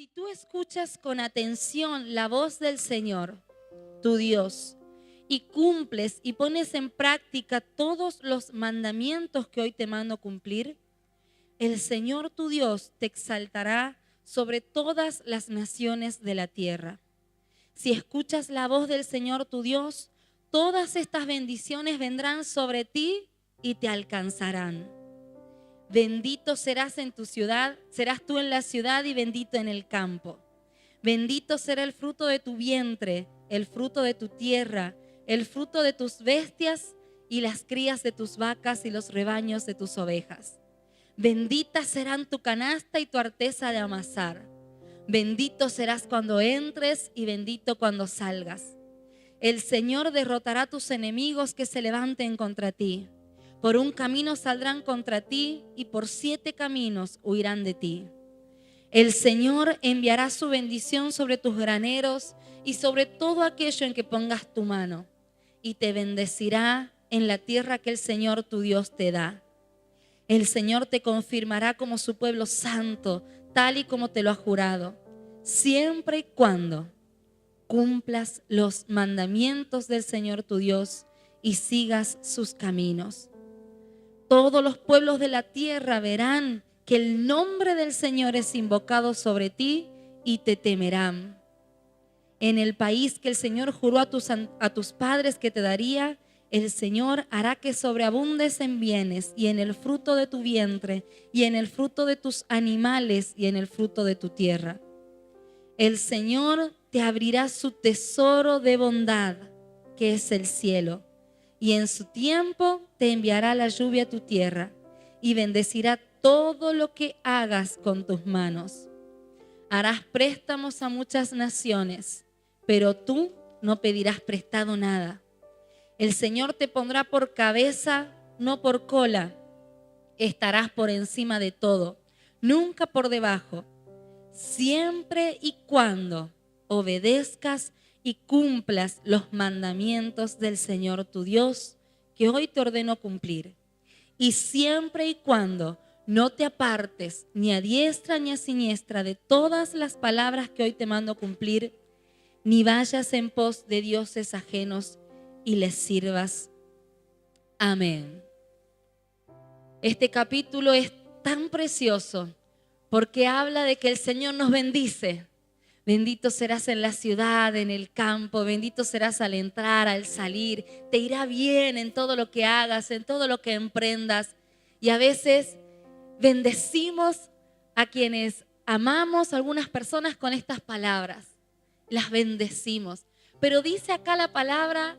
Si tú escuchas con atención la voz del Señor, tu Dios, y cumples y pones en práctica todos los mandamientos que hoy te mando cumplir, el Señor tu Dios te exaltará sobre todas las naciones de la tierra. Si escuchas la voz del Señor tu Dios, todas estas bendiciones vendrán sobre ti y te alcanzarán. Bendito serás en tu ciudad, serás tú en la ciudad y bendito en el campo. Bendito será el fruto de tu vientre, el fruto de tu tierra, el fruto de tus bestias y las crías de tus vacas y los rebaños de tus ovejas. Benditas serán tu canasta y tu arteza de amasar. Bendito serás cuando entres y bendito cuando salgas. El Señor derrotará a tus enemigos que se levanten contra ti. Por un camino saldrán contra ti y por 7 caminos huirán de ti. El Señor enviará su bendición sobre tus graneros y sobre todo aquello en que pongas tu mano, y te bendecirá en la tierra que el Señor tu Dios te da. El Señor te confirmará como su pueblo santo, tal y como te lo ha jurado, siempre y cuando cumplas los mandamientos del Señor tu Dios y sigas sus caminos. Todos los pueblos de la tierra verán que el nombre del Señor es invocado sobre ti y te temerán. En el país que el Señor juró a tus padres que te daría, el Señor hará que sobreabundes en bienes y en el fruto de tu vientre y en el fruto de tus animales y en el fruto de tu tierra. El Señor te abrirá su tesoro de bondad, que es el cielo, y en su tiempo te enviará la lluvia a tu tierra y bendecirá todo lo que hagas con tus manos. Harás préstamos a muchas naciones, pero tú no pedirás prestado nada. El Señor te pondrá por cabeza, no por cola. Estarás por encima de todo, nunca por debajo, siempre y cuando obedezcas y cumplas los mandamientos del Señor tu Dios, que hoy te ordeno cumplir. Y siempre y cuando no te apartes ni a diestra ni a siniestra de todas las palabras que hoy te mando cumplir, ni vayas en pos de dioses ajenos y les sirvas. Amén. Este capítulo es tan precioso porque habla de que el Señor nos bendice. Bendito serás en la ciudad, en el campo, bendito serás al entrar, al salir. Te irá bien en todo lo que hagas, en todo lo que emprendas. Y a veces bendecimos a quienes amamos, a algunas personas con estas palabras. Las bendecimos. Pero dice acá la palabra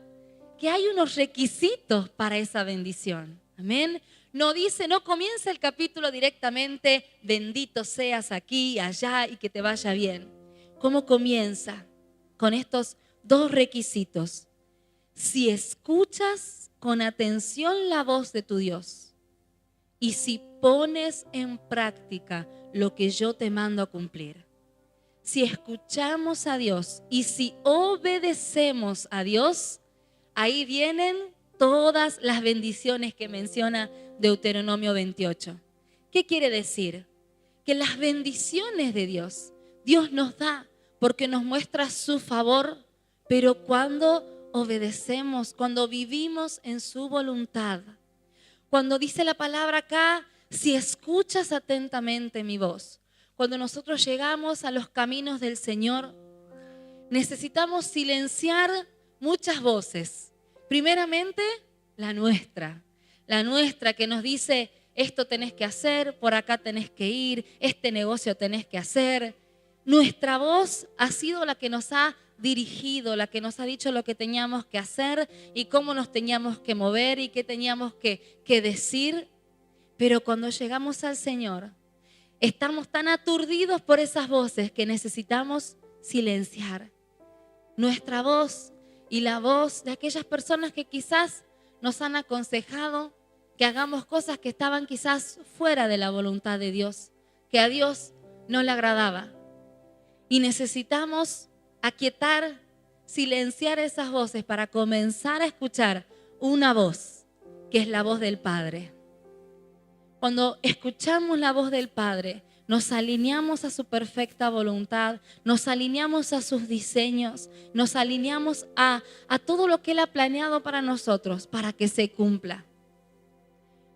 que hay unos requisitos para esa bendición. Amén. No dice, no comienza el capítulo directamente, bendito seas aquí, allá y que te vaya bien. ¿Cómo comienza? Con estos 2 requisitos. Si escuchas con atención la voz de tu Dios y si pones en práctica lo que yo te mando a cumplir. Si escuchamos a Dios y si obedecemos a Dios, ahí vienen todas las bendiciones que menciona Deuteronomio 28. ¿Qué quiere decir? Que las bendiciones de Dios nos da porque nos muestra su favor, pero cuando obedecemos, cuando vivimos en su voluntad. Cuando dice la palabra acá, si escuchas atentamente mi voz. Cuando nosotros llegamos a los caminos del Señor, necesitamos silenciar muchas voces. Primeramente, la nuestra que nos dice, esto tenés que hacer, por acá tenés que ir, este negocio tenés que hacer. Nuestra voz ha sido la que nos ha dirigido, la que nos ha dicho lo que teníamos que hacer y cómo nos teníamos que mover y qué teníamos que decir. Pero cuando llegamos al Señor, estamos tan aturdidos por esas voces que necesitamos silenciar nuestra voz y la voz de aquellas personas que quizás nos han aconsejado que hagamos cosas que estaban quizás fuera de la voluntad de Dios, que a Dios no le agradaba. Y necesitamos aquietar, silenciar esas voces para comenzar a escuchar una voz, que es la voz del Padre. Cuando escuchamos la voz del Padre, nos alineamos a su perfecta voluntad, nos alineamos a sus diseños, nos alineamos a todo lo que Él ha planeado para nosotros, para que se cumpla.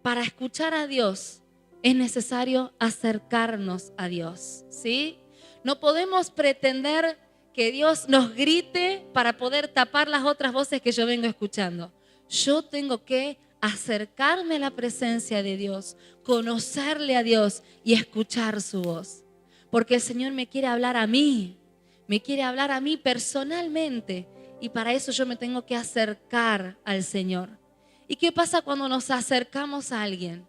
Para escuchar a Dios es necesario acercarnos a Dios, ¿sí? No podemos pretender que Dios nos grite para poder tapar las otras voces que yo vengo escuchando. Yo tengo que acercarme a la presencia de Dios, conocerle a Dios y escuchar su voz. Porque el Señor me quiere hablar a mí personalmente, y para eso yo me tengo que acercar al Señor. ¿Y qué pasa cuando nos acercamos a alguien?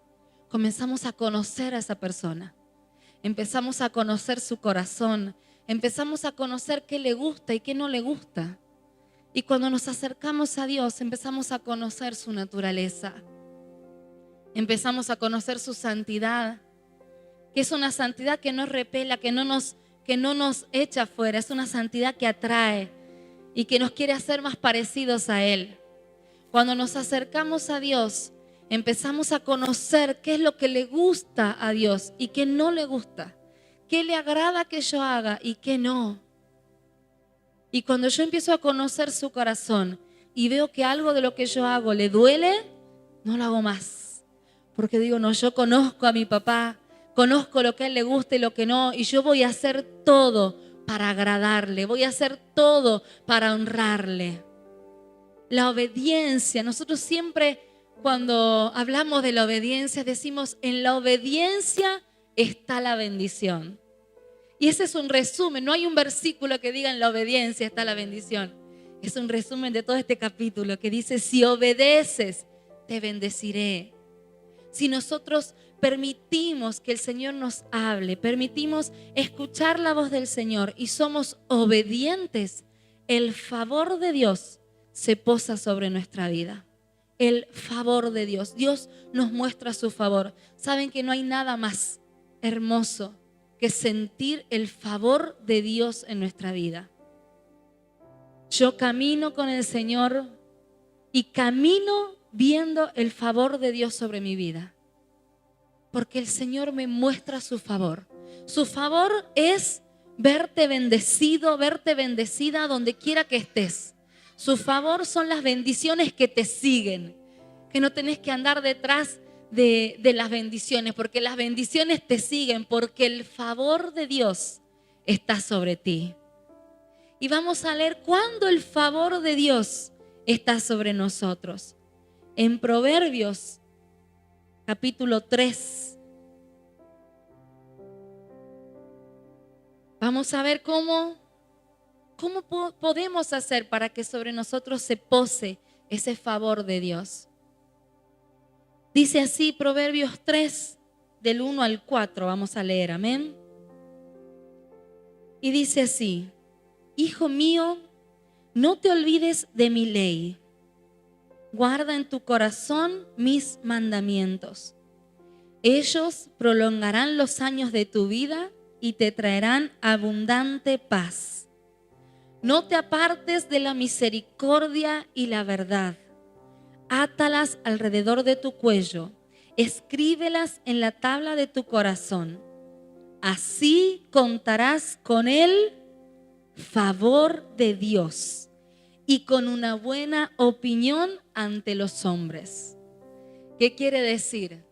Comenzamos a conocer a esa persona, empezamos a conocer su corazón, empezamos a conocer qué le gusta y qué no le gusta. Y cuando nos acercamos a Dios, empezamos a conocer su naturaleza. Empezamos a conocer su santidad, que es una santidad que nos repela, que no nos echa fuera. Es una santidad que atrae y que nos quiere hacer más parecidos a Él. Cuando nos acercamos a Dios, empezamos a conocer qué es lo que le gusta a Dios y qué no le gusta. Qué le agrada que yo haga y qué no. Y cuando yo empiezo a conocer su corazón y veo que algo de lo que yo hago le duele, no lo hago más. Porque digo, no, yo conozco a mi papá, conozco lo que a él le gusta y lo que no, y yo voy a hacer todo para agradarle, voy a hacer todo para honrarle. La obediencia, nosotros siempre cuando hablamos de la obediencia decimos, en la obediencia está la bendición. Y ese es un resumen, no hay un versículo que diga en la obediencia está la bendición. Es un resumen de todo este capítulo que dice, si obedeces, te bendeciré. Si nosotros permitimos que el Señor nos hable, permitimos escuchar la voz del Señor y somos obedientes, el favor de Dios se posa sobre nuestra vida. El favor de Dios. Dios nos muestra su favor. Saben que no hay nada más hermoso que sentir el favor de Dios en nuestra vida. Yo camino con el Señor y camino viendo el favor de Dios sobre mi vida. Porque el Señor me muestra su favor. Su favor es verte bendecido, verte bendecida donde quiera que estés. Su favor son las bendiciones que te siguen. Que no tenés que andar detrás de las bendiciones, porque las bendiciones te siguen, porque el favor de Dios está sobre ti. Y vamos a leer cuándo el favor de Dios está sobre nosotros. En Proverbios, capítulo 3. Vamos a ver cómo podemos hacer para que sobre nosotros se pose ese favor de Dios. Dice así Proverbios 3, del 1 al 4, vamos a leer, amén. Y dice así, hijo mío, no te olvides de mi ley, guarda en tu corazón mis mandamientos. Ellos prolongarán los años de tu vida y te traerán abundante paz. No te apartes de la misericordia y la verdad. Átalas alrededor de tu cuello, escríbelas en la tabla de tu corazón. Así contarás con el favor de Dios y con una buena opinión ante los hombres. ¿Qué quiere decir?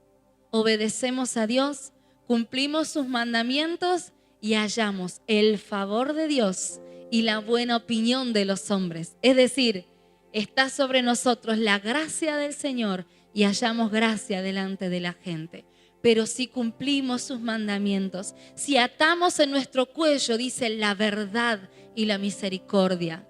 Obedecemos a Dios, cumplimos sus mandamientos y hallamos el favor de Dios y la buena opinión de los hombres. Es decir, está sobre nosotros la gracia del Señor y hallamos gracia delante de la gente. Pero si cumplimos sus mandamientos, si atamos en nuestro cuello, dice, la verdad y la misericordia.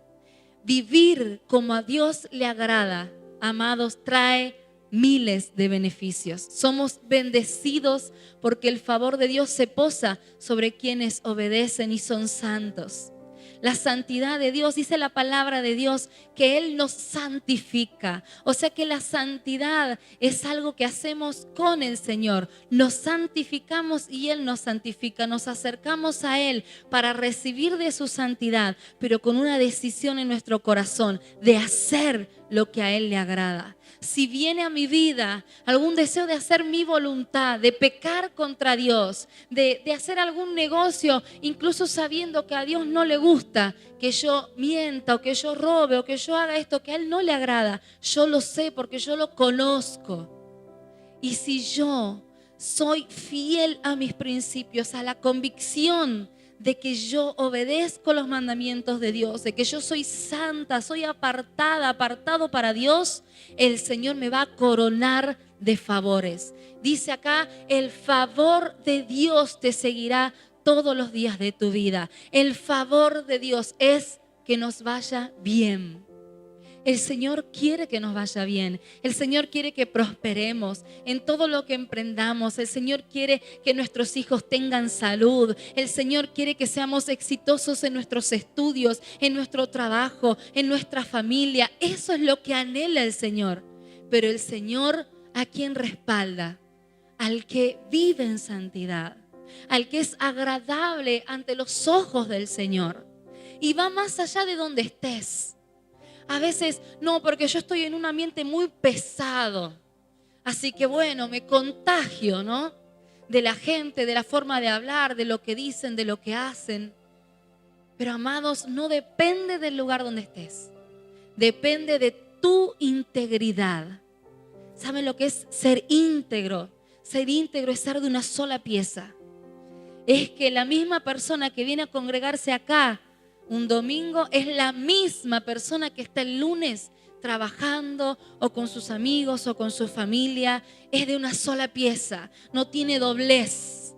Vivir como a Dios le agrada, amados, trae miles de beneficios. Somos bendecidos porque el favor de Dios se posa sobre quienes obedecen y son santos. La santidad de Dios, dice la palabra de Dios, que Él nos santifica. O sea que la santidad es algo que hacemos con el Señor. Nos santificamos y Él nos santifica. Nos acercamos a Él para recibir de su santidad, pero con una decisión en nuestro corazón de hacer lo que a Él le agrada. Si viene a mi vida algún deseo de hacer mi voluntad, de pecar contra Dios, de hacer algún negocio, incluso sabiendo que a Dios no le gusta que yo mienta o que yo robe o que yo haga esto que a Él no le agrada, yo lo sé porque yo lo conozco. Y si yo soy fiel a mis principios, a la convicción de que yo obedezco los mandamientos de Dios, de que yo soy santa, soy apartada, apartado para Dios, el Señor me va a coronar de favores. Dice acá, el favor de Dios te seguirá todos los días de tu vida. El favor de Dios es que nos vaya bien. El Señor quiere que nos vaya bien. El Señor quiere que prosperemos en todo lo que emprendamos. El Señor quiere que nuestros hijos tengan salud. El Señor quiere que seamos exitosos en nuestros estudios, en nuestro trabajo, en nuestra familia. Eso es lo que anhela el Señor. Pero el Señor, ¿a quién respalda? Al que vive en santidad, al que es agradable ante los ojos del Señor. Y va más allá de donde estés. A veces, no, porque yo estoy en un ambiente muy pesado. Así que bueno, me contagio, ¿no? De la gente, de la forma de hablar, de lo que dicen, de lo que hacen. Pero amados, no depende del lugar donde estés. Depende de tu integridad. ¿Saben lo que es ser íntegro? Ser íntegro es ser de una sola pieza. Es que la misma persona que viene a congregarse acá un domingo es la misma persona que está el lunes trabajando o con sus amigos o con su familia. Es de una sola pieza, no tiene doblez.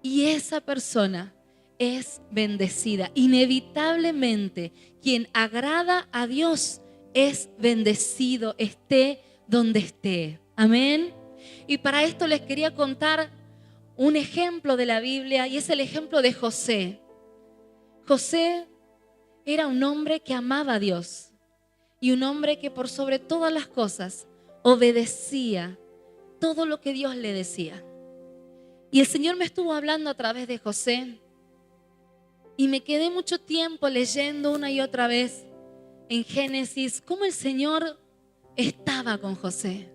Y esa persona es bendecida. Inevitablemente, quien agrada a Dios es bendecido, esté donde esté. Amén. Y para esto les quería contar un ejemplo de la Biblia y es el ejemplo de José. José era un hombre que amaba a Dios y un hombre que por sobre todas las cosas obedecía todo lo que Dios le decía. Y el Señor me estuvo hablando a través de José y me quedé mucho tiempo leyendo una y otra vez en Génesis cómo el Señor estaba con José.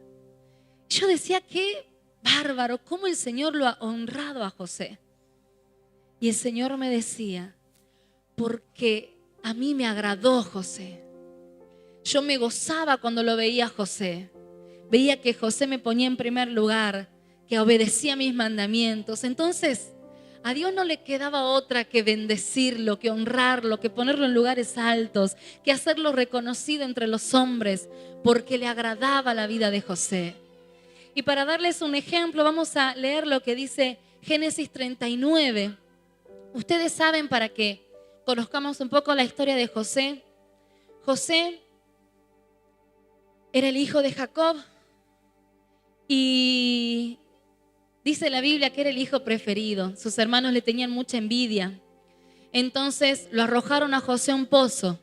Yo decía, qué bárbaro, cómo el Señor lo ha honrado a José. Y el Señor me decía, porque a mí me agradó José. Yo me gozaba cuando lo veía a José. Veía que José me ponía en primer lugar, que obedecía mis mandamientos. Entonces, a Dios no le quedaba otra que bendecirlo, que honrarlo, que ponerlo en lugares altos, que hacerlo reconocido entre los hombres, porque le agradaba la vida de José. Y para darles un ejemplo, vamos a leer lo que dice Génesis 39. Ustedes saben, para que conozcamos un poco la historia de José. José era el hijo de Jacob y dice la Biblia que era el hijo preferido. Sus hermanos le tenían mucha envidia. Entonces lo arrojaron a José a un pozo.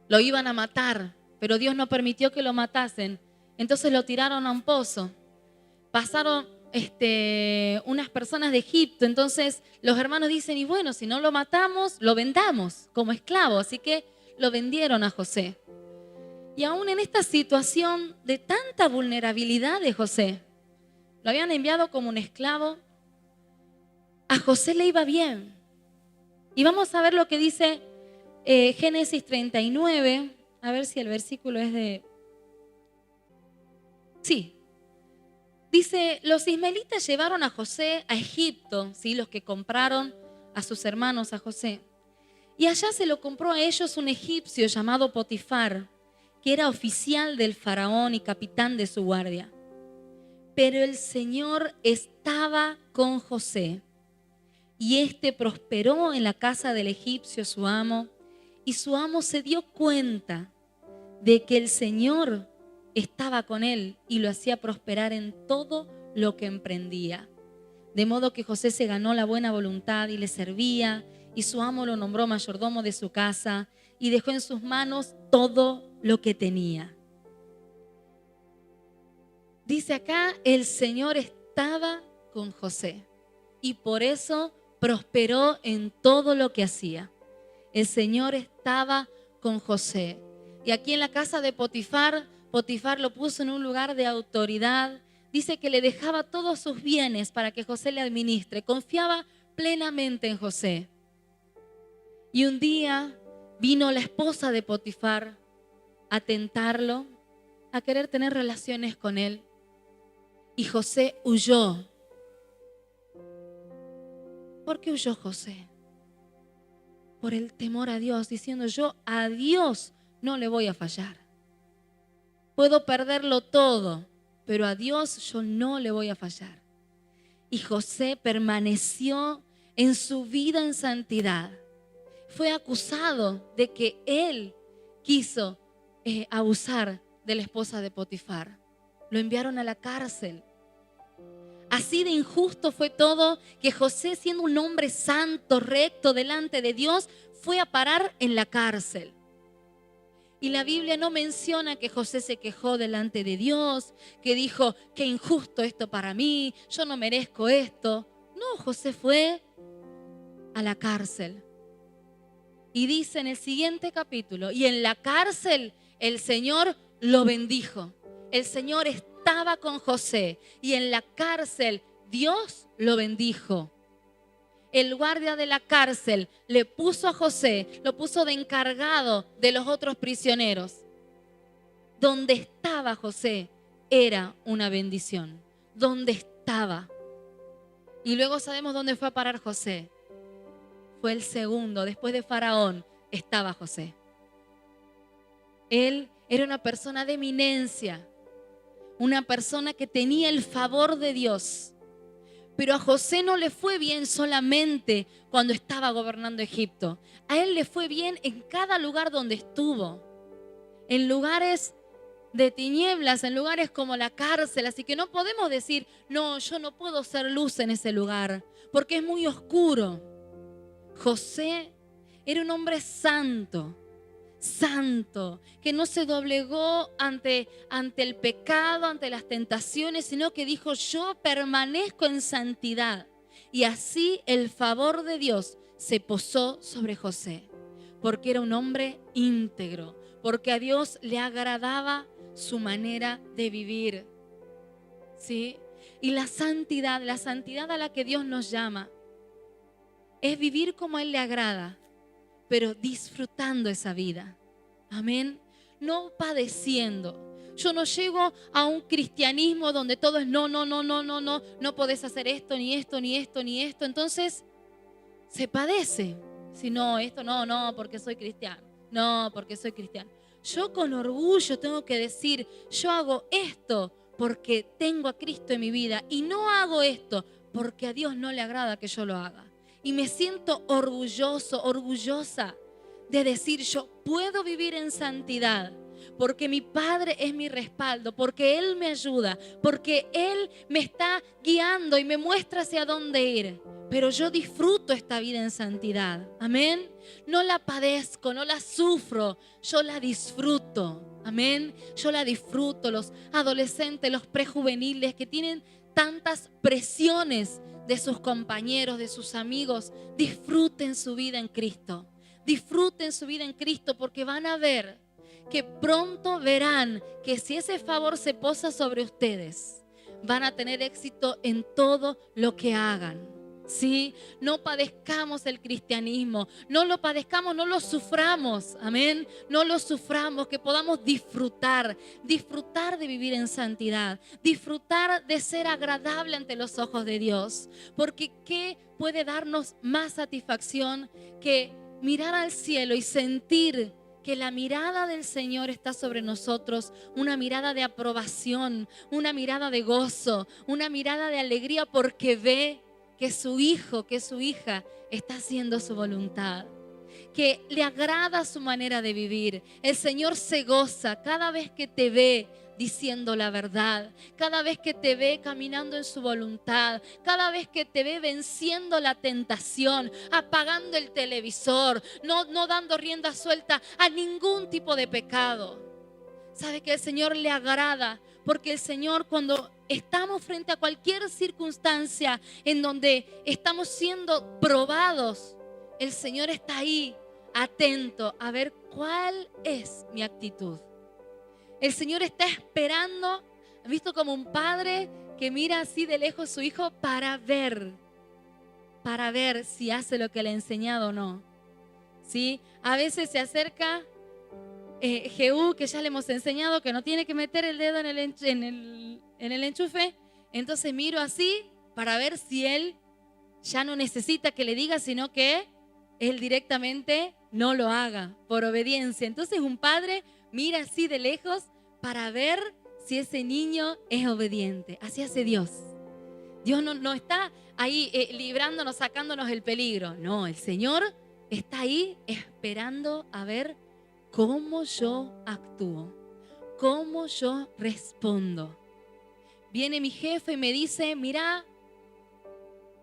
Lo iban a matar, pero Dios no permitió que lo matasen. Entonces lo tiraron a un pozo. Pasaron unas personas de Egipto. Entonces los hermanos dicen, y bueno, si no lo matamos, lo vendamos como esclavo. Así que lo vendieron a José. Y aún en esta situación de tanta vulnerabilidad de José, lo habían enviado como un esclavo, a José le iba bien. Y vamos a ver lo que dice Génesis 39, a ver si el versículo es de... Sí. Dice, los ismaelitas llevaron a José a Egipto, ¿sí? Los que compraron a sus hermanos a José. Y allá se lo compró a ellos un egipcio llamado Potifar, que era oficial del faraón y capitán de su guardia. Pero el Señor estaba con José, y éste prosperó en la casa del egipcio su amo, y su amo se dio cuenta de que el Señor estaba con él y lo hacía prosperar en todo lo que emprendía. De modo que José se ganó la buena voluntad y le servía, y su amo lo nombró mayordomo de su casa y dejó en sus manos todo lo que tenía. Dice acá, el Señor estaba con José y por eso prosperó en todo lo que hacía. El Señor estaba con José. Y aquí en la casa de Potifar, Potifar lo puso en un lugar de autoridad. Dice que le dejaba todos sus bienes para que José le administre. Confiaba plenamente en José. Y un día vino la esposa de Potifar a tentarlo, a querer tener relaciones con él. Y José huyó. ¿Por qué huyó José? Por el temor a Dios, diciendo: yo a Dios no le voy a fallar. Puedo perderlo todo, pero a Dios yo no le voy a fallar. Y José permaneció en su vida en santidad. Fue acusado de que él quiso abusar de la esposa de Potifar. Lo enviaron a la cárcel. Así de injusto fue todo, que José, siendo un hombre santo, recto delante de Dios, fue a parar en la cárcel. Y la Biblia no menciona que José se quejó delante de Dios, que dijo: qué injusto esto para mí, yo no merezco esto. No, José fue a la cárcel. Y dice en el siguiente capítulo: y en la cárcel el Señor lo bendijo. El Señor estaba con José y en la cárcel Dios lo bendijo. El guardia de la cárcel le puso a José, lo puso de encargado de los otros prisioneros. Donde estaba José era una bendición. Donde estaba. Y luego sabemos dónde fue a parar José. Fue el segundo, después de Faraón, estaba José. Él era una persona de eminencia, una persona que tenía el favor de Dios. Pero a José no le fue bien solamente cuando estaba gobernando Egipto. A él le fue bien en cada lugar donde estuvo. En lugares de tinieblas, en lugares como la cárcel. Así que no podemos decir: no, yo no puedo ser luz en ese lugar, porque es muy oscuro. José era un hombre santo, que no se doblegó ante el pecado, ante las tentaciones, sino que dijo: yo permanezco en santidad. Y así el favor de Dios se posó sobre José, porque era un hombre íntegro, porque a Dios le agradaba su manera de vivir. ¿Sí? Y la santidad a la que Dios nos llama, es vivir como a Él le agrada, pero disfrutando esa vida. Amén. No padeciendo. Yo no llego a un cristianismo donde todo es no podés hacer esto, ni esto, ni esto, ni esto. Entonces se padece. Si no, esto no, porque soy cristiano. No, porque soy cristiano. Yo con orgullo tengo que decir: yo hago esto porque tengo a Cristo en mi vida, y no hago esto porque a Dios no le agrada que yo lo haga. Y me siento orgulloso, orgullosa de decir: yo puedo vivir en santidad porque mi Padre es mi respaldo, porque Él me ayuda, porque Él me está guiando y me muestra hacia dónde ir. Pero yo disfruto esta vida en santidad. Amén. No la padezco, no la sufro, yo la disfruto. Amén. Yo la disfruto. Los adolescentes, los prejuveniles que tienen tantas presiones de sus compañeros, de sus amigos, disfruten su vida en Cristo. Disfruten su vida en Cristo, porque van a ver que pronto verán que si ese favor se posa sobre ustedes, van a tener éxito en todo lo que hagan. ¿Sí? No padezcamos el cristianismo, no lo padezcamos, no lo suframos, amén, no lo suframos, que podamos disfrutar de vivir en santidad, disfrutar de ser agradable ante los ojos de Dios, porque ¿qué puede darnos más satisfacción que mirar al cielo y sentir que la mirada del Señor está sobre nosotros, una mirada de aprobación, una mirada de gozo, una mirada de alegría, porque ve que su hijo, que su hija está haciendo su voluntad, que le agrada su manera de vivir? El Señor se goza cada vez que te ve diciendo la verdad, cada vez que te ve caminando en su voluntad, cada vez que te ve venciendo la tentación, apagando el televisor, no dando rienda suelta a ningún tipo de pecado. ¿Sabe que el Señor le agrada? Porque el Señor, cuando estamos frente a cualquier circunstancia en donde estamos siendo probados, el Señor está ahí atento a ver cuál es mi actitud. El Señor está esperando, visto como un padre que mira así de lejos a su hijo para ver si hace lo que le ha enseñado o no. ¿Sí? A veces se acerca Jehú, que ya le hemos enseñado que no tiene que meter el dedo en el enchufe, entonces miro así para ver si él ya no necesita que le diga, sino que él directamente no lo haga por obediencia. Entonces un padre mira así de lejos para ver si ese niño es obediente. Así hace Dios. Dios no está ahí librándonos, sacándonos el peligro. No, el Señor está ahí esperando a ver cómo yo actúo, cómo yo respondo. Viene mi jefe y me dice, mira,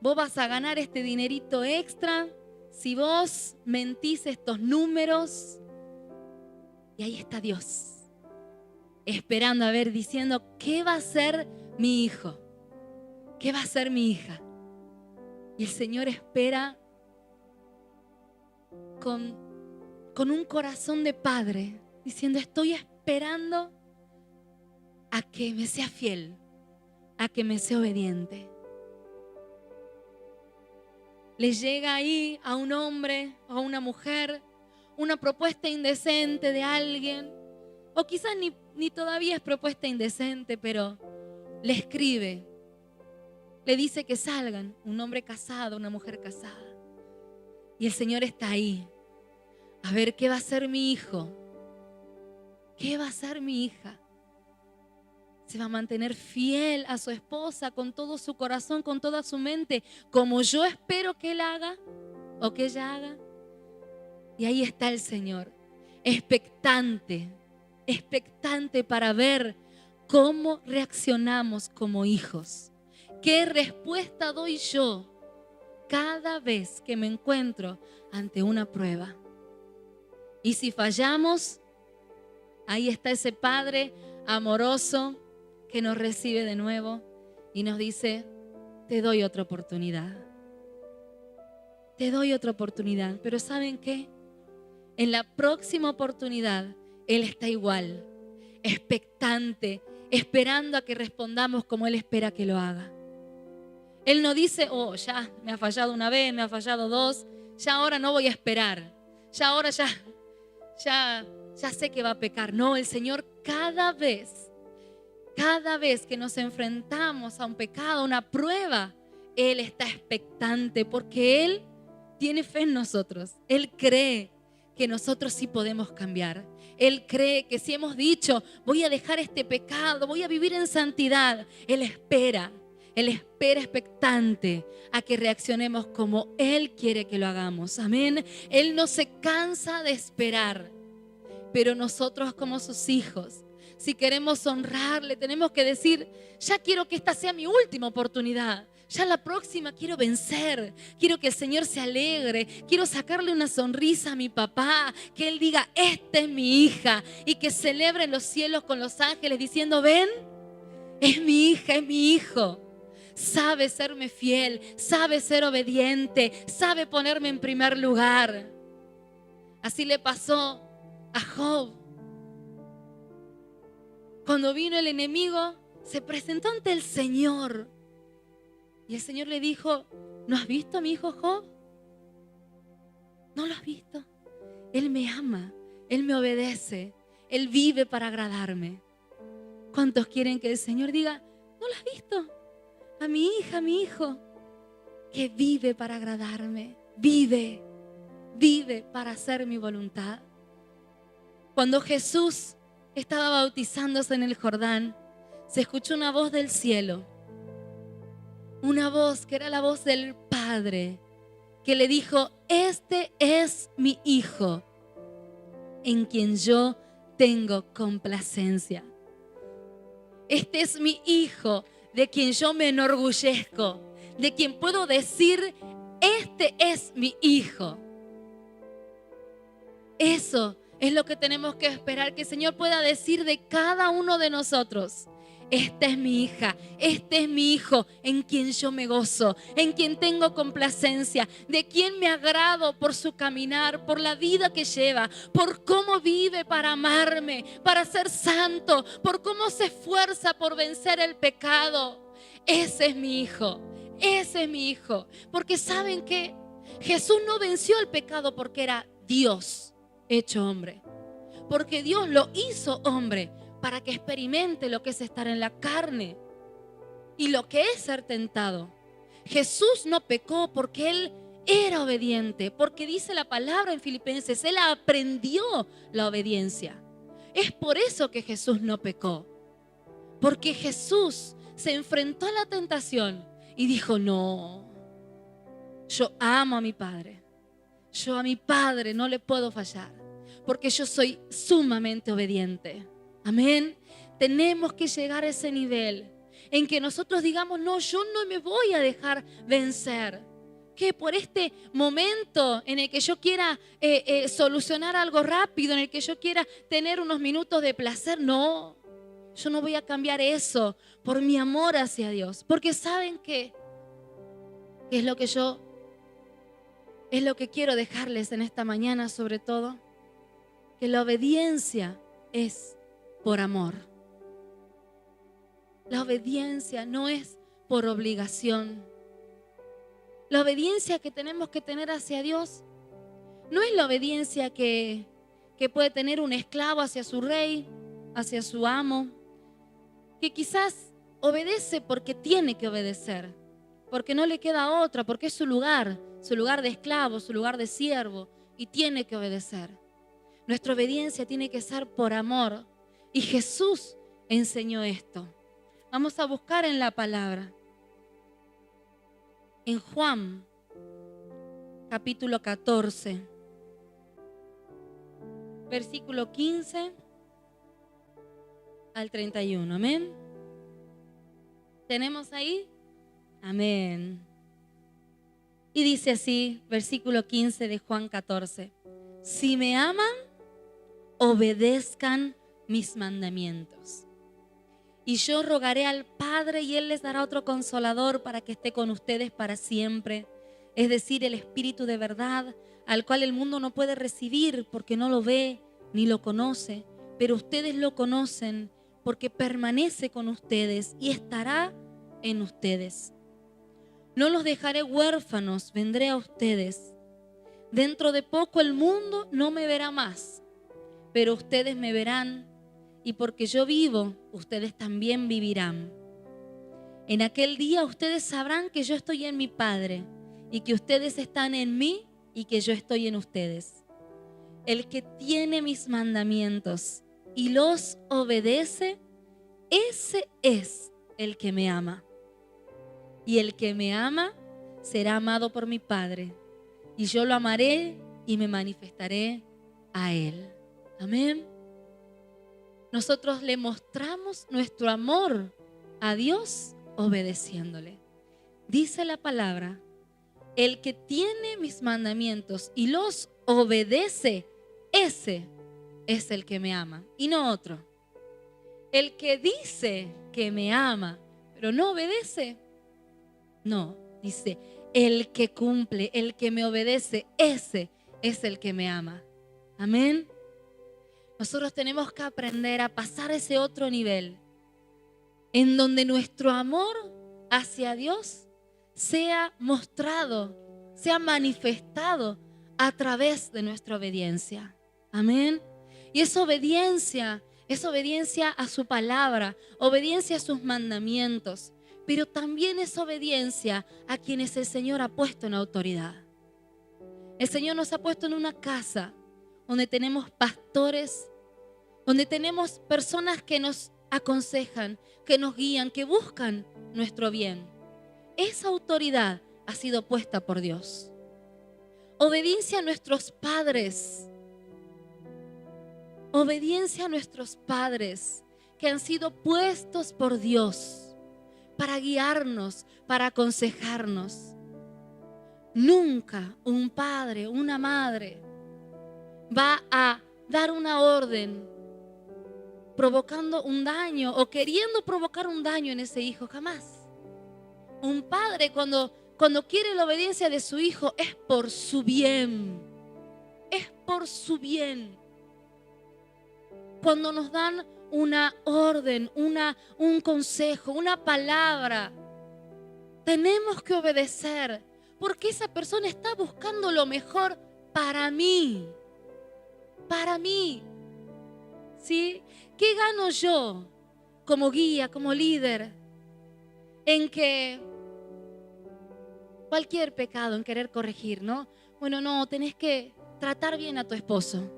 vos vas a ganar este dinerito extra si vos mentís estos números. Y ahí está Dios, esperando a ver, diciendo, ¿qué va a hacer mi hijo? ¿Qué va a hacer mi hija? Y el Señor espera con un corazón de padre, diciendo, estoy esperando a que me sea fiel, a que me sea obediente. Le llega ahí a un hombre o a una mujer una propuesta indecente de alguien, o quizás ni todavía es propuesta indecente, pero le escribe, le dice que salgan, un hombre casado, una mujer casada. Y el Señor está ahí, a ver qué va a hacer mi hijo, qué va a hacer mi hija. Se va a mantener fiel a su esposa con todo su corazón, con toda su mente, como yo espero que él haga o que ella haga. Y ahí está el Señor, expectante para ver cómo reaccionamos como hijos. ¿Qué respuesta doy yo cada vez que me encuentro ante una prueba? Y si fallamos, ahí está ese Padre amoroso que nos recibe de nuevo y nos dice, te doy otra oportunidad. Te doy otra oportunidad. Pero ¿saben qué? En la próxima oportunidad, Él está igual, expectante, esperando a que respondamos como Él espera que lo haga. Él no dice, oh, ya me ha fallado una vez, me ha fallado dos, ya ahora no voy a esperar, ya ahora ya sé que va a pecar. No, el Señor cada vez que nos enfrentamos a un pecado, a una prueba, Él está expectante porque Él tiene fe en nosotros. Él cree que nosotros sí podemos cambiar. Él cree que si hemos dicho, voy a dejar este pecado, voy a vivir en santidad, Él espera expectante a que reaccionemos como Él quiere que lo hagamos. Amén. Él no se cansa de esperar, pero nosotros como sus hijos, si queremos honrarle, tenemos que decir, ya quiero que esta sea mi última oportunidad. Ya la próxima quiero vencer, quiero que el Señor se alegre, quiero sacarle una sonrisa a mi papá, que Él diga, esta es mi hija, y que celebre en los cielos con los ángeles diciendo, ven, es mi hija, es mi hijo. Sabe serme fiel, sabe ser obediente, sabe ponerme en primer lugar. Así le pasó a Job. Cuando vino el enemigo, se presentó ante el Señor. Y el Señor le dijo, ¿no has visto a mi hijo Job? ¿No lo has visto? Él me ama, Él me obedece, Él vive para agradarme. ¿Cuántos quieren que el Señor diga, ¿no lo has visto? A mi hija, a mi hijo, que vive para agradarme, vive para hacer mi voluntad. Cuando Jesús estaba bautizándose en el Jordán, se escuchó una voz del cielo, una voz que era la voz del Padre, que le dijo, este es mi Hijo, en quien yo tengo complacencia. Este es mi Hijo, de quien yo me enorgullezco, de quien puedo decir, este es mi Hijo. Eso es lo que tenemos que esperar, que el Señor pueda decir de cada uno de nosotros. esta es mi hija, este es mi hijo en quien yo me gozo, en quien tengo complacencia, de quien me agrado por su caminar, por la vida que lleva, por cómo vive para amarme, para ser santo, por cómo se esfuerza por vencer el pecado. Ese es mi hijo, ese es mi hijo. Porque ¿saben qué? Jesús no venció el pecado porque era Dios hecho hombre, porque Dios lo hizo hombre para que experimente lo que es estar en la carne y lo que es ser tentado. Jesús no pecó porque Él era obediente, porque dice la palabra en Filipenses, Él aprendió la obediencia. Es por eso que Jesús no pecó, porque Jesús se enfrentó a la tentación y dijo, no, yo amo a mi Padre, yo a mi Padre no le puedo fallar, porque yo soy sumamente obediente. Amén. Tenemos que llegar a ese nivel en que nosotros digamos, no, yo no me voy a dejar vencer. Que por este momento en el que yo quiera solucionar algo rápido, en el que yo quiera tener unos minutos de placer, no, yo no voy a cambiar eso por mi amor hacia Dios. Porque ¿saben qué? Es lo que quiero dejarles en esta mañana sobre todo, que la obediencia es por amor. La obediencia no es por obligación. La obediencia que tenemos que tener hacia Dios no es la obediencia que puede tener un esclavo hacia su rey, hacia su amo, que quizás obedece porque tiene que obedecer, porque no le queda otra, porque es su lugar de esclavo, su lugar de siervo, y tiene que obedecer. Nuestra obediencia tiene que ser por amor. Y Jesús enseñó esto. Vamos a buscar en la palabra. En Juan, capítulo 14, versículo 15 al 31. Amén. ¿Tenemos ahí? Amén. Y dice así, versículo 15 de Juan 14. Si me aman, obedezcan mis mandamientos. Y yo rogaré al Padre y Él les dará otro consolador para que esté con ustedes para siempre. Es decir, el Espíritu de verdad, al cual el mundo no puede recibir porque no lo ve ni lo conoce. Pero ustedes lo conocen porque permanece con ustedes y estará en ustedes. No los dejaré huérfanos, vendré a ustedes. Dentro de poco el mundo no me verá más, pero ustedes me verán, y porque yo vivo, ustedes también vivirán. En aquel día ustedes sabrán que yo estoy en mi Padre, y que ustedes están en mí, y que yo estoy en ustedes. El que tiene mis mandamientos y los obedece, ese es el que me ama. Y el que me ama será amado por mi Padre, y yo lo amaré y me manifestaré a Él. Amén. Nosotros le mostramos nuestro amor a Dios obedeciéndole. Dice la palabra, el que tiene mis mandamientos y los obedece, ese es el que me ama y no otro. El que dice que me ama, pero no obedece, no, dice, el que cumple, el que me obedece, ese es el que me ama. Amén. Nosotros tenemos que aprender a pasar ese otro nivel en donde nuestro amor hacia Dios sea mostrado, sea manifestado a través de nuestra obediencia. Amén. Y es obediencia a su palabra, obediencia a sus mandamientos, pero también es obediencia a quienes el Señor ha puesto en autoridad. El Señor nos ha puesto en una casa donde tenemos pastores, donde tenemos personas que nos aconsejan, que nos guían, que buscan nuestro bien. Esa autoridad ha sido puesta por Dios. Obediencia a nuestros padres. Obediencia a nuestros padres que han sido puestos por Dios para guiarnos, para aconsejarnos. Nunca un padre, una madre va a dar una orden provocando un daño o queriendo provocar un daño en ese hijo, jamás. Un padre cuando quiere la obediencia de su hijo es por su bien, es por su bien. Cuando nos dan una orden, un consejo, una palabra, tenemos que obedecer porque esa persona está buscando lo mejor para mí, ¿sí? ¿Qué gano yo como guía, como líder, en que cualquier pecado, en querer corregir, ¿no? Bueno, no, tenés que tratar bien a tu esposo.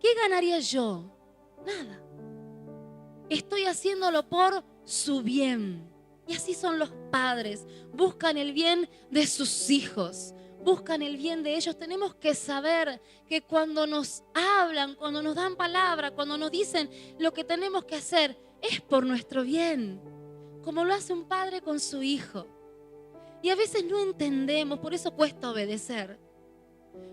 ¿Qué ganaría yo? Nada. Estoy haciéndolo por su bien. Y así son los padres. Buscan el bien de sus hijos. Buscan el bien de ellos. Tenemos que saber que cuando nos hablan, cuando nos dan palabra, cuando nos dicen lo que tenemos que hacer, es por nuestro bien. Como lo hace un padre con su hijo. Y a veces no entendemos, por eso cuesta obedecer.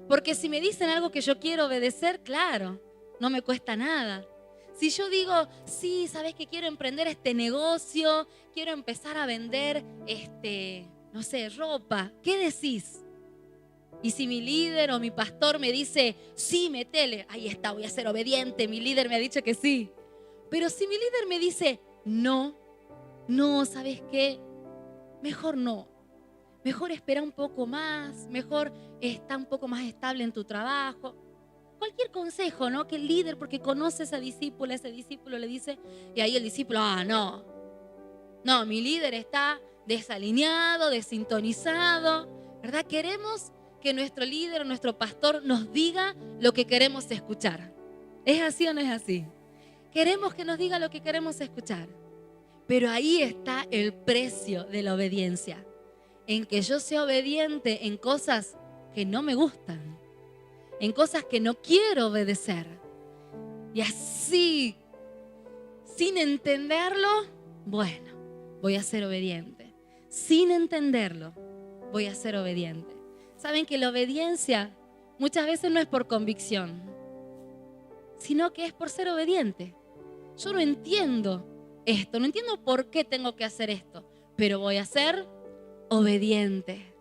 Porque si me dicen algo que yo quiero obedecer, claro, no me cuesta nada. Si yo digo, sí, sabes que quiero emprender este negocio, quiero empezar a vender, no sé, ropa, ¿qué decís? Y si mi líder o mi pastor me dice, sí, metele, ahí está, voy a ser obediente, mi líder me ha dicho que sí. Pero si mi líder me dice, no, ¿sabes qué? Mejor no. Mejor espera un poco más, mejor está un poco más estable en tu trabajo. Cualquier consejo, ¿no? Que el líder, porque conoce a esa discípula, ese discípulo le dice, y ahí el discípulo, no, mi líder está desalineado, desintonizado, ¿verdad? Queremos que nuestro líder o nuestro pastor nos diga lo que queremos escuchar. ¿Es así o no es así? Queremos que nos diga lo que queremos escuchar. Pero ahí está el precio de la obediencia. En que yo sea obediente en cosas que no me gustan, en cosas que no quiero obedecer. Y así, sin entenderlo, bueno, voy a ser obediente. Sin entenderlo, voy a ser obediente. Saben que la obediencia muchas veces no es por convicción, sino que es por ser obediente. Yo no entiendo esto, no entiendo por qué tengo que hacer esto, pero voy a ser obediente.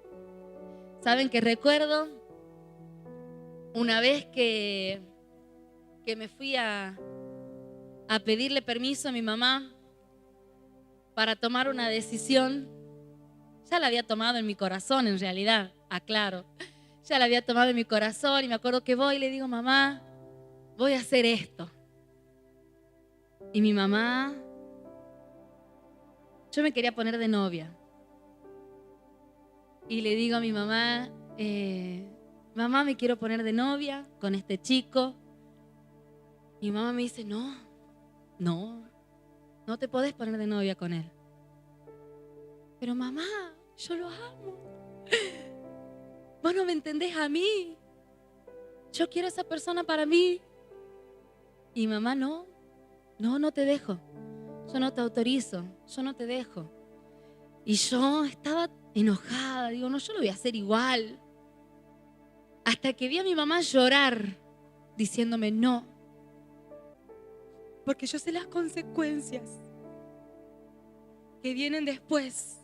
Saben que recuerdo una vez que me fui a pedirle permiso a mi mamá para tomar una decisión. Ya la había tomado en mi corazón, en realidad, aclaro. Ya la había tomado en mi corazón y me acuerdo que voy y le digo, mamá, voy a hacer esto. Y mi mamá, yo me quería poner de novia. Y le digo a mi mamá, mamá, me quiero poner de novia con este chico. Y mi mamá me dice, no te podés poner de novia con él. Pero mamá, yo lo amo. Vos no me entendés a mí. Yo quiero a esa persona para mí. Y mamá, no te dejo. Yo no te autorizo, yo no te dejo. Y yo estaba enojada, digo, no, yo lo voy a hacer igual. Hasta que vi a mi mamá llorar, diciéndome no. Porque yo sé las consecuencias que vienen después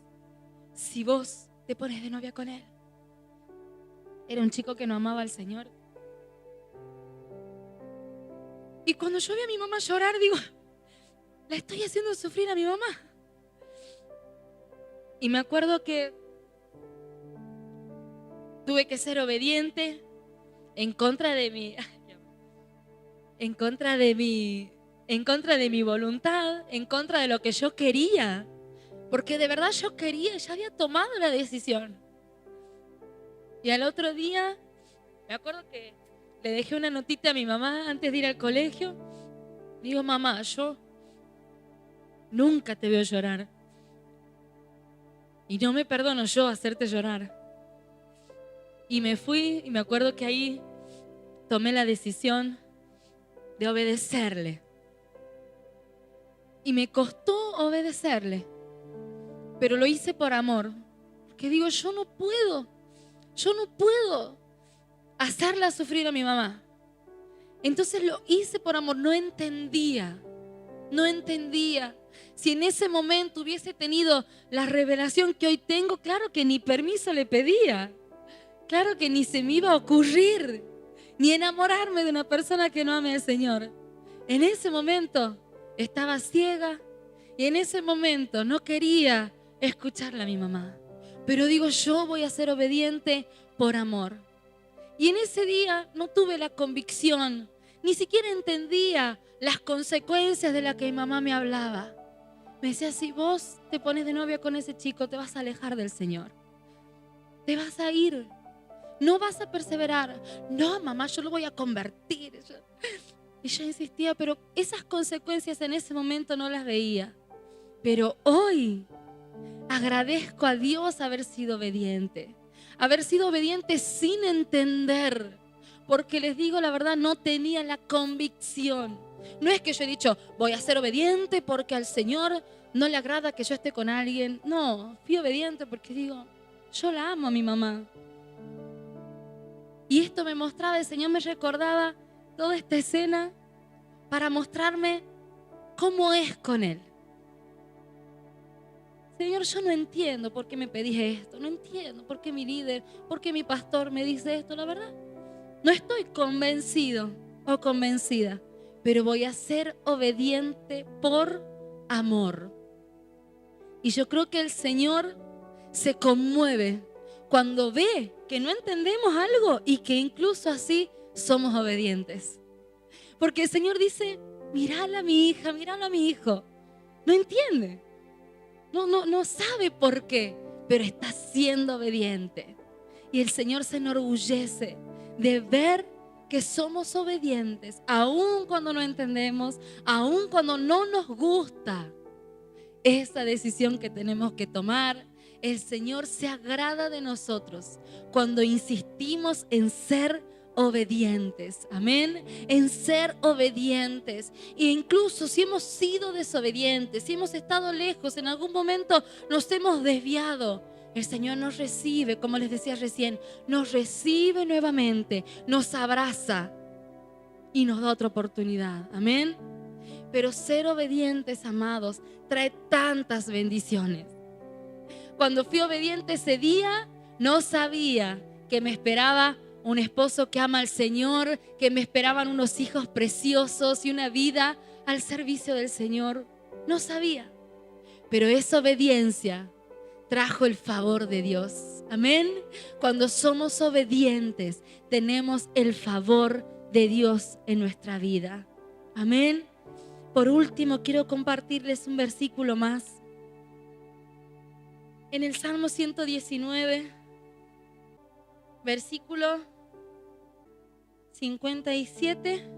si vos te pones de novia con él. Era un chico que no amaba al Señor. Y cuando yo vi a mi mamá llorar, digo, la estoy haciendo sufrir a mi mamá. Y me acuerdo que tuve que ser obediente en contra de mi voluntad, en contra de lo que yo quería. Porque de verdad yo quería, ya había tomado la decisión. Y al otro día, me acuerdo que le dejé una notita a mi mamá antes de ir al colegio. Digo, mamá, yo nunca te veo llorar. Y no me perdono yo hacerte llorar. Y me fui y me acuerdo que ahí tomé la decisión de obedecerle. Y me costó obedecerle. Pero lo hice por amor. Porque digo, yo no puedo hacerla sufrir a mi mamá. Entonces lo hice por amor, no entendía. Si en ese momento hubiese tenido la revelación que hoy tengo, claro que ni permiso le pedía. Claro que ni se me iba a ocurrir, ni enamorarme de una persona que no ame al Señor. En ese momento estaba ciega y en ese momento no quería escucharle a mi mamá. Pero digo, yo voy a ser obediente por amor. Y en ese día no tuve la convicción, ni siquiera entendía las consecuencias de las que mi mamá me hablaba. Me decía, si vos te pones de novia con ese chico, te vas a alejar del Señor. Te vas a ir. No vas a perseverar. No, mamá, yo lo voy a convertir. Y yo insistía, pero esas consecuencias en ese momento no las veía. Pero hoy agradezco a Dios haber sido obediente. Haber sido obediente sin entender. Porque les digo la verdad, no tenía la convicción. No es que yo he dicho, voy a ser obediente porque al Señor no le agrada que yo esté con alguien. No, fui obediente porque digo, yo la amo a mi mamá. Y esto me mostraba, el Señor me recordaba toda esta escena para mostrarme cómo es con Él. Señor, yo no entiendo por qué me pedís esto, no entiendo por qué mi líder, por qué mi pastor me dice esto, la verdad. No estoy convencido o convencida, pero voy a ser obediente por amor. Y yo creo que el Señor se conmueve cuando ve que no entendemos algo y que incluso así somos obedientes. Porque el Señor dice, mírala a mi hija, mírala a mi hijo. No entiende, no sabe por qué, pero está siendo obediente. Y el Señor se enorgullece de ver que somos obedientes, aun cuando no entendemos, aun cuando no nos gusta esa decisión que tenemos que tomar. El Señor se agrada de nosotros cuando insistimos en ser obedientes. Amén. En ser obedientes. E incluso si hemos sido desobedientes, si hemos estado lejos, en algún momento nos hemos desviado, el Señor nos recibe, como les decía recién, nos recibe nuevamente, nos abraza y nos da otra oportunidad. Amén. Pero ser obedientes, amados, trae tantas bendiciones. Cuando fui obediente ese día, no sabía que me esperaba un esposo que ama al Señor, que me esperaban unos hijos preciosos y una vida al servicio del Señor. No sabía. Pero esa obediencia trajo el favor de Dios. Amén. Cuando somos obedientes, tenemos el favor de Dios en nuestra vida. Amén. Por último, quiero compartirles un versículo más. En el Salmo 119, versículo 57.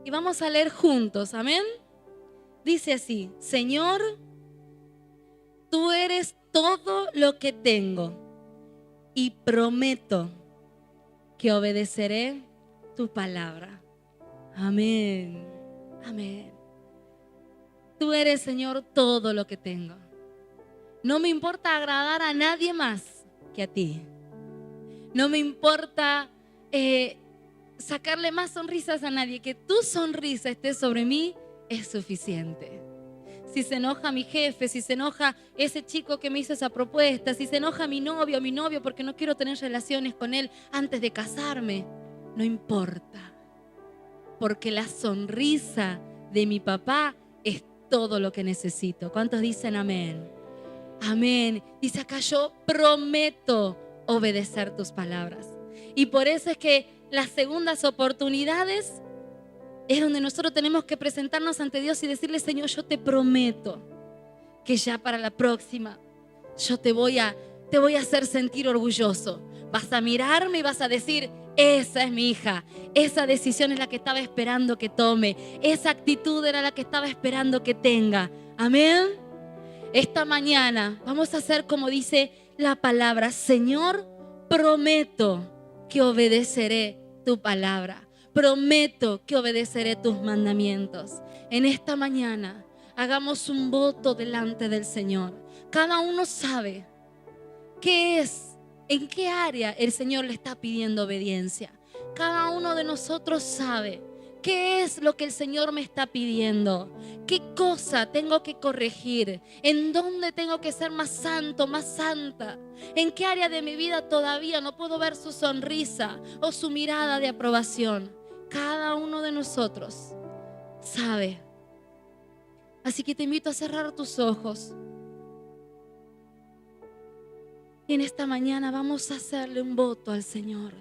Y vamos a leer juntos, amén. Dice así, Señor, tú eres todo lo que tengo y prometo que obedeceré tu palabra. Amén, amén. Tú eres, Señor, todo lo que tengo. No me importa agradar a nadie más que a ti. No me importa sacarle más sonrisas a nadie. Que tu sonrisa esté sobre mí es suficiente. Si se enoja mi jefe, si se enoja ese chico que me hizo esa propuesta, si se enoja mi novio o mi novio porque no quiero tener relaciones con él antes de casarme, no importa. Porque la sonrisa de mi papá es todo lo que necesito. ¿Cuántos dicen amén? Amén. Dice acá, yo prometo obedecer tus palabras. Y por eso es que las segundas oportunidades es donde nosotros tenemos que presentarnos ante Dios y decirle, Señor, yo te prometo que ya para la próxima yo te voy a hacer sentir orgulloso. Vas a mirarme y vas a decir, esa es mi hija, esa decisión es la que estaba esperando que tome, esa actitud era la que estaba esperando que tenga. Amén. Esta mañana vamos a hacer como dice la palabra, Señor, prometo que obedeceré tu palabra. Prometo que obedeceré tus mandamientos. En esta mañana hagamos un voto delante del Señor. Cada uno sabe qué es, en qué área el Señor le está pidiendo obediencia. cada uno de nosotros sabe qué es lo que el Señor me está pidiendo, qué cosa tengo que corregir, en dónde tengo que ser más santo, más santa, en qué área de mi vida todavía no puedo ver su sonrisa o su mirada de aprobación. Cada uno de nosotros sabe. Así que te invito a cerrar tus ojos. Y en esta mañana vamos a hacerle un voto al Señor.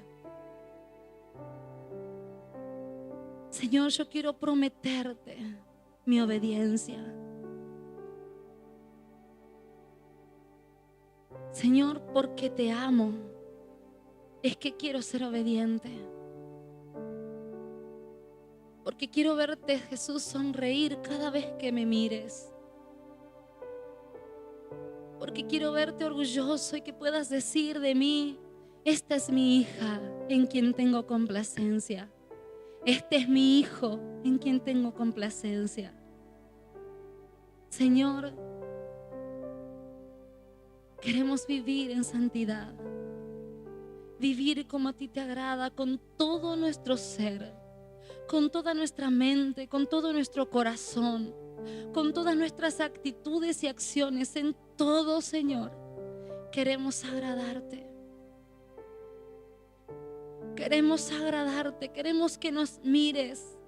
Señor, yo quiero prometerte mi obediencia. Señor, porque te amo, es que quiero ser obediente. Porque quiero verte, Jesús, sonreír cada vez que me mires. Porque quiero verte orgulloso y que puedas decir de mí: esta es mi hija en quien tengo complacencia. Este es mi hijo en quien tengo complacencia. Señor, queremos vivir en santidad. Vivir como a ti te agrada con todo nuestro ser, con toda nuestra mente, con todo nuestro corazón, con todas nuestras actitudes y acciones. En todo, Señor, queremos agradarte. Queremos agradarte, queremos que nos mires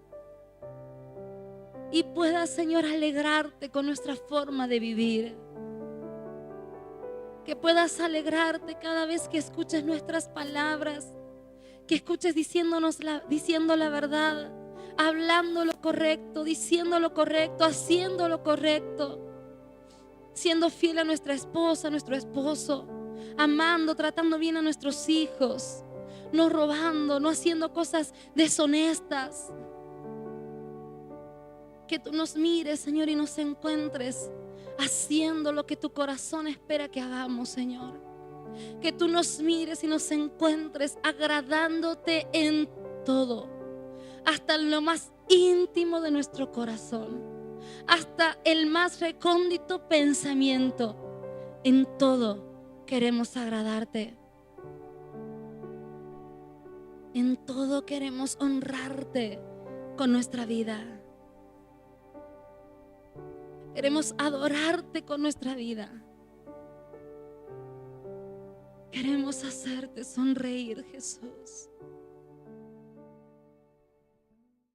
y puedas, Señor, alegrarte con nuestra forma de vivir. Que puedas alegrarte cada vez que escuches nuestras palabras, que escuches diciendo la verdad, hablando lo correcto, diciendo lo correcto, haciendo lo correcto, siendo fiel a nuestra esposa, a nuestro esposo, amando, tratando bien a nuestros hijos, no robando, no haciendo cosas deshonestas. Que tú nos mires, Señor, y nos encuentres haciendo lo que tu corazón espera que hagamos, Señor. Que tú nos mires y nos encuentres agradándote en todo, hasta en lo más íntimo de nuestro corazón, hasta el más recóndito pensamiento. En todo queremos agradarte. En todo queremos honrarte con nuestra vida. Queremos adorarte con nuestra vida. Queremos hacerte sonreír, Jesús.